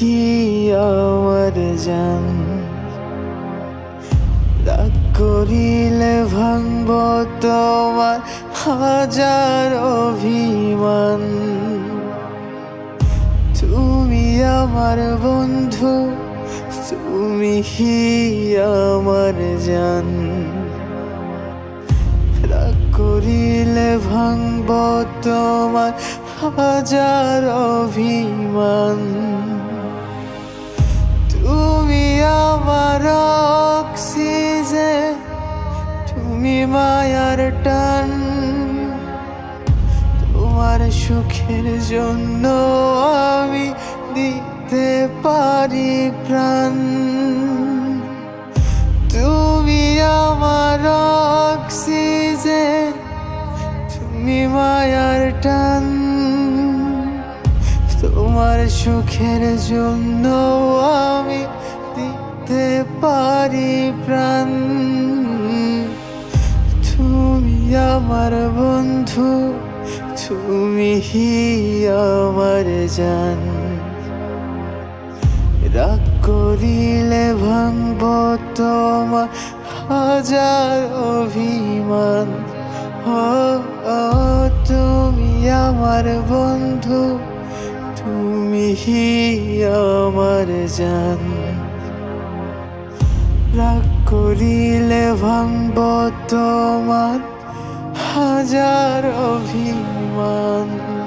হি আমার জান। রাগ করিলে ভাঙব তোমার হাজার অভিমান। তুমি আমার বন্ধু, তুমি হি আমার জান। রাগ করিলে ভাঙব তোমার হাজার অভিমান। তুমি আমার অক্সিজেন, তুমি মায়ার টান। তোমার সুখের জন্য আমি দিতে পারি প্রাণ। তুমি আমার অক্সিজেন, তুমি মায়ার টান। তোমার সুখের জন্য আমি দিতে পারি প্রাণ। তুমি আমার বন্ধু, তুমি হি আমার জান। রাগ করিলে ভাঙব তোমার হাজার অভিমান। তুমি আমার বন্ধু, তুমি হি আমার জান। রাগ করিলে ভাঙব তোমার হাজার অভিমান।